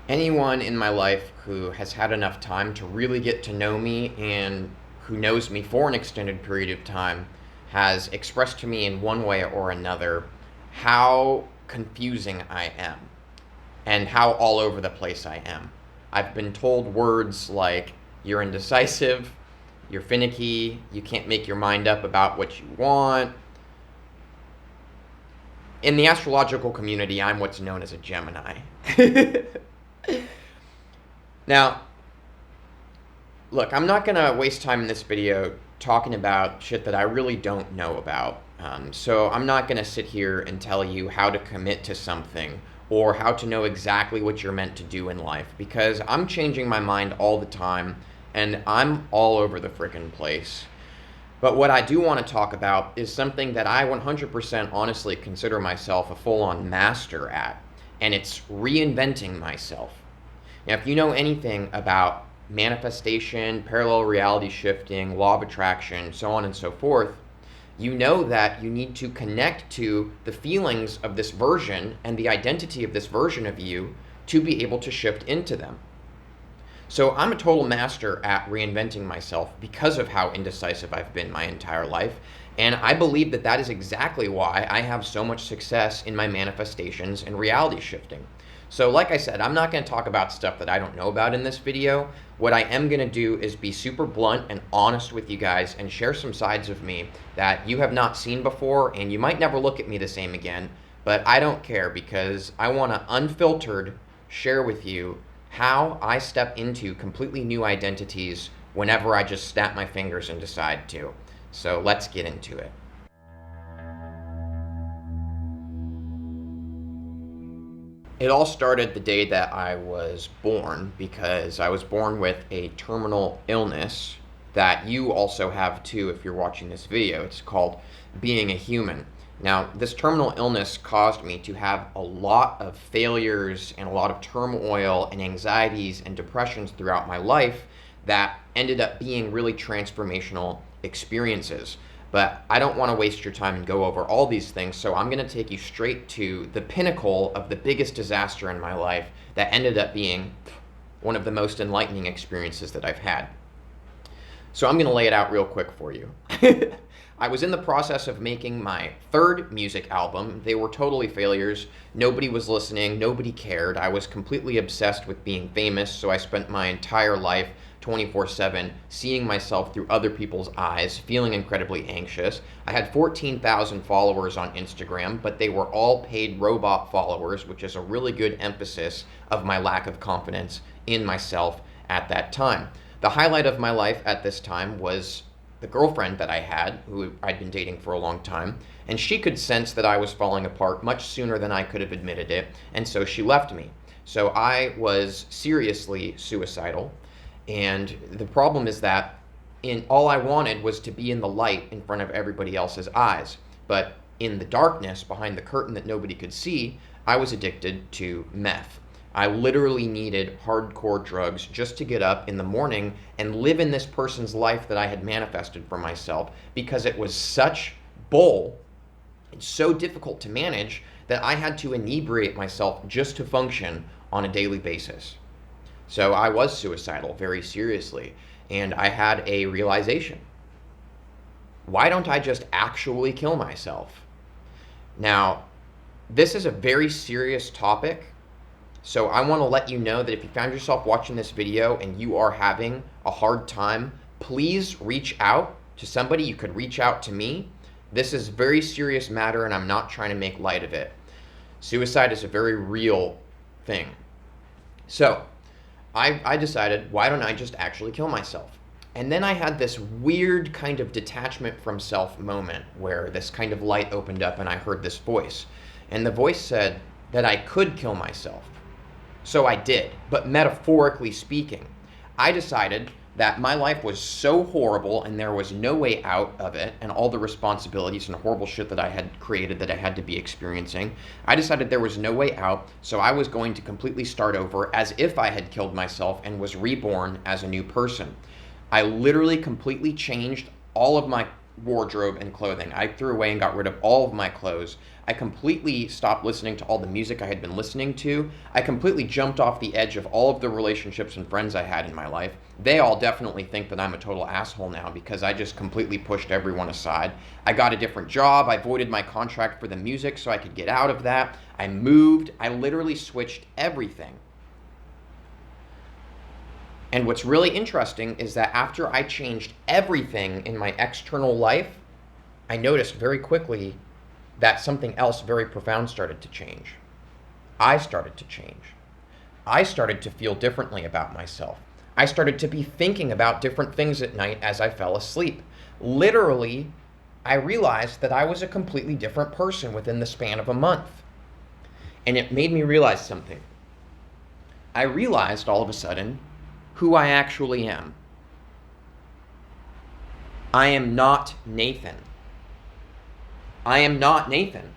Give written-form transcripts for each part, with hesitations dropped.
Anyone in my life who has had enough time to really get to know me and who knows me for an extended period of time has expressed to me in one way or another how confusing I am and how all over the place I am. I've been told words like, you're indecisive, you're finicky, you can't make your mind up about what you want. In the astrological community, I'm what's known as a Gemini. Now, look, I'm not going to waste time in this video talking about shit that I really don't know about. So I'm not going to sit here and tell you how to commit to something or how to know exactly what you're meant to do in life, because I'm changing my mind all the time and I'm all over the frickin' place. But what I do want to talk about is something that I 100% honestly consider myself a full-on master at, and it's reinventing myself. Now, if you know anything about manifestation, parallel reality shifting, law of attraction, so on and so forth, you know that you need to connect to the feelings of this version and the identity of this version of you to be able to shift into them. So I'm a total master at reinventing myself because of how indecisive I've been my entire life. And I believe that that is exactly why I have so much success in my manifestations and reality shifting. So like I said, I'm not going to talk about stuff that I don't know about in this video. What I am going to do is be super blunt and honest with you guys and share some sides of me that you have not seen before, and you might never look at me the same again, but I don't care because I want to unfiltered share with you how I step into completely new identities whenever I just snap my fingers and decide to. So let's get into it. It all started the day that I was born, because I was born with a terminal illness that you also have too if you're watching this video. It's called being a human. Now, this terminal illness caused me to have a lot of failures and a lot of turmoil and anxieties and depressions throughout my life that ended up being really transformational experiences. But I don't want to waste your time and go over all these things, so I'm going to take you straight to the pinnacle of the biggest disaster in my life that ended up being one of the most enlightening experiences that I've had. So I'm going to lay it out real quick for you. I was in the process of making my third music album. They were totally failures. Nobody was listening. Nobody cared. I was completely obsessed with being famous, so I spent my entire life 24/7 seeing myself through other people's eyes, feeling incredibly anxious. I had 14,000 followers on Instagram, but they were all paid robot followers, which is a really good emphasis of my lack of confidence in myself at that time. The highlight of my life at this time was the girlfriend that I had, who I'd been dating for a long time, and she could sense that I was falling apart much sooner than I could have admitted it, and so she left me. So I was seriously suicidal, and the problem is that all I wanted was to be in the light in front of everybody else's eyes, but in the darkness behind the curtain that nobody could see, I was addicted to meth. I literally needed hardcore drugs just to get up in the morning and live in this person's life that I had manifested for myself, because it was such bull and so difficult to manage that I had to inebriate myself just to function on a daily basis. So I was suicidal very seriously, and I had a realization. Why don't I just actually kill myself? Now, this is a very serious topic. So I want to let you know that if you found yourself watching this video and you are having a hard time, please reach out to somebody. You could reach out to me. This is a very serious matter, and I'm not trying to make light of it. Suicide is a very real thing. So I decided, why don't I just actually kill myself? And then I had this weird kind of detachment from self moment where this kind of light opened up and I heard this voice. And the voice said that I could kill myself. So I did, but metaphorically speaking, I decided that my life was so horrible and there was no way out of it, and all the responsibilities and horrible shit that I had created that I had to be experiencing, I decided there was no way out, so I was going to completely start over as if I had killed myself and was reborn as a new person. I literally completely changed all of my wardrobe and clothing. I threw away and got rid of all of my clothes. I completely stopped listening to all the music I had been listening to. I completely jumped off the edge of all of the relationships and friends I had in my life. They all definitely think that I'm a total asshole now because I just completely pushed everyone aside. I got a different job. I voided my contract for the music so I could get out of that. I moved. I literally switched everything. And what's really interesting is that after I changed everything in my external life, I noticed very quickly that something else very profound started to change. I started to change. I started to feel differently about myself. I started to be thinking about different things at night as I fell asleep. Literally, I realized that I was a completely different person within the span of a month. And it made me realize something. I realized all of a sudden who I actually am. I am not Nathan. I am not Nathan.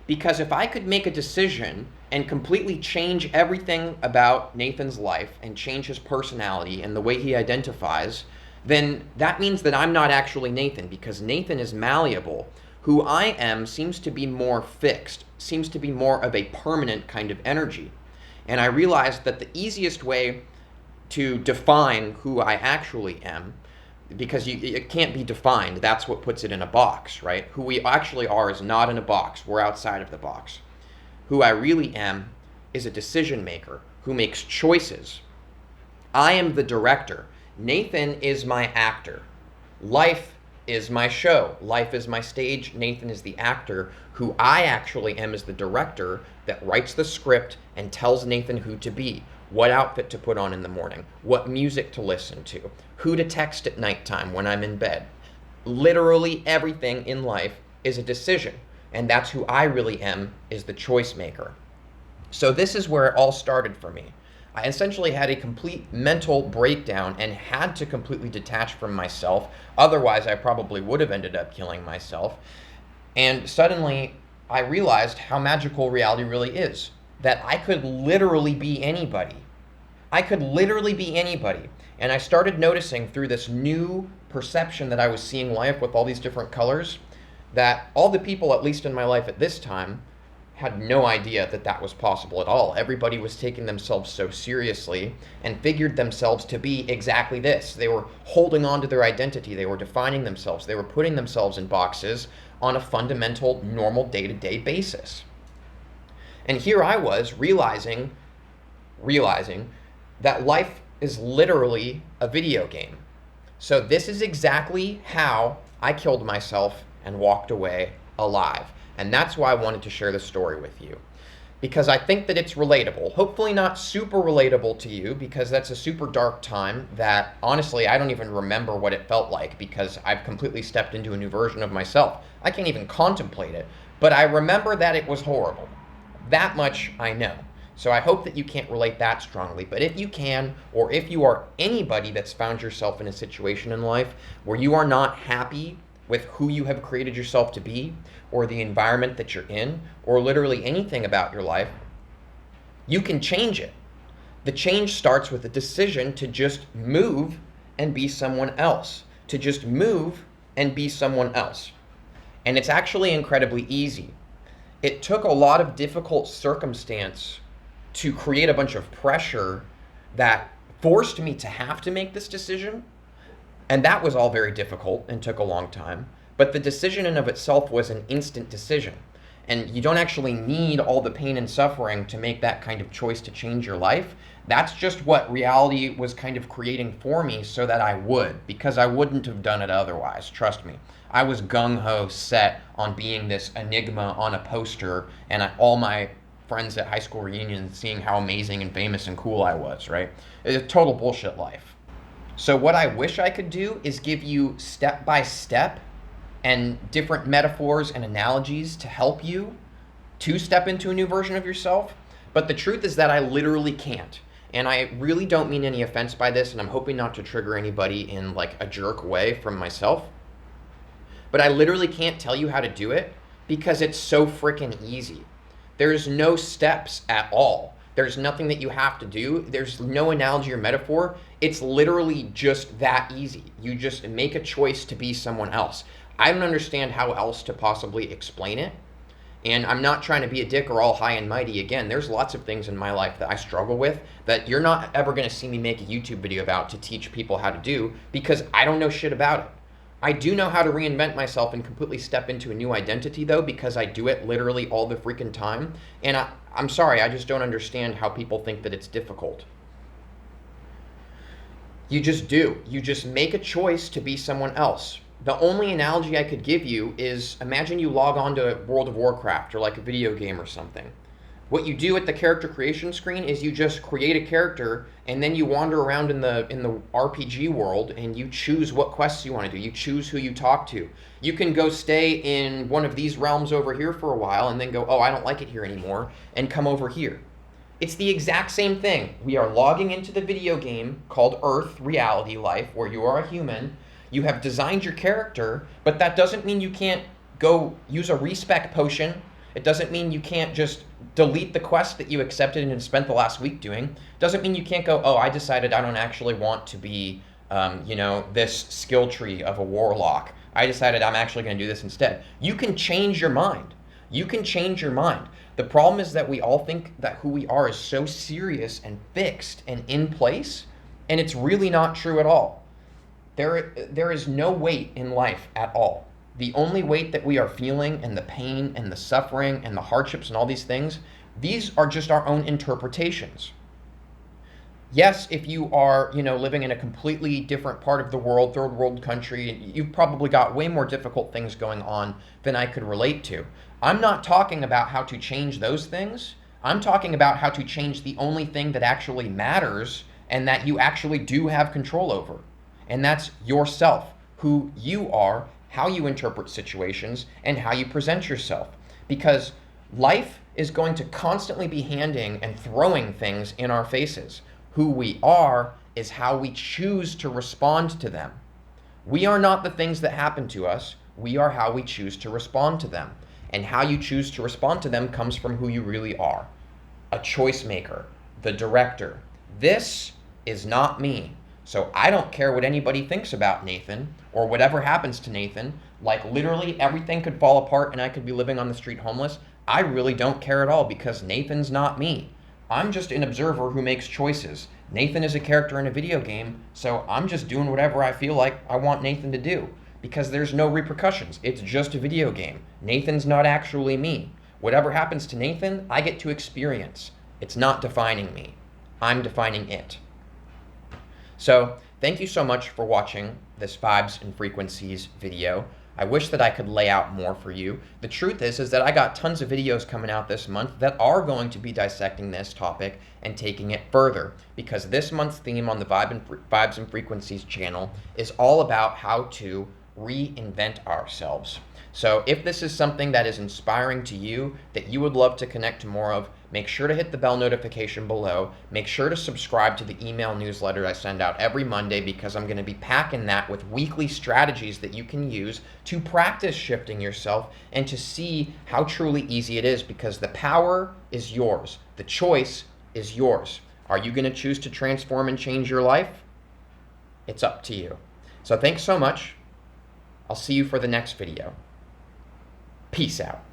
Because if I could make a decision and completely change everything about Nathan's life and change his personality and the way he identifies, then that means that I'm not actually Nathan, because Nathan is malleable. Who I am seems to be more fixed, seems to be more of a permanent kind of energy. And I realized that the easiest way to define who I actually am, because it can't be defined, that's what puts it in a box, right? Who we actually are is not in a box, we're outside of the box. Who I really am is a decision maker who makes choices. I am the director. Nathan is my actor. Life is my show. Life is my stage. Nathan is the actor. Who I actually am is the director that writes the script and tells Nathan who to be, what outfit to put on in the morning, what music to listen to, who to text at nighttime when I'm in bed. Literally everything in life is a decision, and that's who I really am, is the choice maker. So this is where it all started for me. I essentially had a complete mental breakdown and had to completely detach from myself. Otherwise, I probably would have ended up killing myself. And suddenly, I realized how magical reality really is. That I could literally be anybody. I could literally be anybody. And I started noticing through this new perception that I was seeing life with all these different colors, that all the people, at least in my life at this time, had no idea that that was possible at all. Everybody was taking themselves so seriously and figured themselves to be exactly this. They were holding on to their identity. They were defining themselves. They were putting themselves in boxes on a fundamental, normal, day-to-day basis. And here I was realizing that life is literally a video game. So this is exactly how I killed myself and walked away alive. And that's why I wanted to share this story with you. Because I think that it's relatable. Hopefully not super relatable to you, because that's a super dark time that, honestly, I don't even remember what it felt like, because I've completely stepped into a new version of myself. I can't even contemplate it. But I remember that it was horrible. That much I know. So I hope that you can't relate that strongly. But if you can, or if you are anybody that's found yourself in a situation in life where you are not happy with who you have created yourself to be, or the environment that you're in, or literally anything about your life, you can change it. The change starts with a decision to just move and be someone else. To just move and be someone else. And it's actually incredibly easy. It took a lot of difficult circumstance to create a bunch of pressure that forced me to have to make this decision. And that was all very difficult and took a long time. But the decision in of itself was an instant decision. And you don't actually need all the pain and suffering to make that kind of choice to change your life. That's just what reality was kind of creating for me so that I would, because I wouldn't have done it otherwise, trust me. I was gung-ho set on being this enigma on a poster, and all my friends at high school reunions seeing how amazing and famous and cool I was, right? It's a total bullshit life. So what I wish I could do is give you step by step and different metaphors and analogies to help you to step into a new version of yourself. But the truth is that I literally can't. And I really don't mean any offense by this, and I'm hoping not to trigger anybody in like a jerk way from myself. But I literally can't tell you how to do it because it's so freaking easy. There's no steps at all. There's nothing that you have to do. There's no analogy or metaphor. It's literally just that easy. You just make a choice to be someone else. I don't understand how else to possibly explain it. And I'm not trying to be a dick or all high and mighty. Again, there's lots of things in my life that I struggle with that you're not ever going to see me make a YouTube video about to teach people how to do, because I don't know shit about it. I do know how to reinvent myself and completely step into a new identity, though, because I do it literally all the freaking time. And I'm sorry, I just don't understand how people think that it's difficult. You just do. You just make a choice to be someone else. The only analogy I could give you is, imagine you log on to World of Warcraft or like a video game or something. What you do at the character creation screen is you just create a character, and then you wander around in the RPG world and you choose what quests you want to do. You choose who you talk to. You can go stay in one of these realms over here for a while and then go, oh, I don't like it here anymore, and come over here. It's the exact same thing. We are logging into the video game called Earth Reality Life, where you are a human. You have designed your character, but that doesn't mean you can't go use a respec potion. It doesn't mean you can't just delete the quest that you accepted and spent the last week doing. It doesn't mean you can't go, oh, I decided I don't actually want to be, this skill tree of a warlock. I decided I'm actually going to do this instead. You can change your mind. You can change your mind. The problem is that we all think that who we are is so serious and fixed and in place, and it's really not true at all. There is no weight in life at all. The only weight that we are feeling, and the pain and the suffering and the hardships and all these things, these are just our own interpretations. Yes, if you are, living in a completely different part of the world, third world country, you've probably got way more difficult things going on than I could relate to. I'm not talking about how to change those things. I'm talking about how to change the only thing that actually matters and that you actually do have control over. And that's yourself, who you are, how you interpret situations, and how you present yourself. Because life is going to constantly be handing and throwing things in our faces. Who we are is how we choose to respond to them. We are not the things that happen to us. We are how we choose to respond to them. And how you choose to respond to them comes from who you really are. A choice maker, the director. This is not me. So I don't care what anybody thinks about Nathan or whatever happens to Nathan. Like literally everything could fall apart and I could be living on the street homeless. I really don't care at all because Nathan's not me. I'm just an observer who makes choices. Nathan is a character in a video game, so I'm just doing whatever I feel like I want Nathan to do because there's no repercussions. It's just a video game. Nathan's not actually me. Whatever happens to Nathan, I get to experience. It's not defining me. I'm defining it. So thank you so much for watching this Vibes and Frequencies video. I wish that I could lay out more for you. The truth is that I got tons of videos coming out this month that are going to be dissecting this topic and taking it further, because this month's theme on the Vibes and Frequencies channel is all about how to reinvent ourselves. So if this is something that is inspiring to you, that you would love to connect to more of, make sure to hit the bell notification below. Make sure to subscribe to the email newsletter I send out every Monday, because I'm going to be packing that with weekly strategies that you can use to practice shifting yourself and to see how truly easy it is, because the power is yours. The choice is yours. Are you going to choose to transform and change your life? It's up to you. So thanks so much. I'll see you for the next video. Peace out.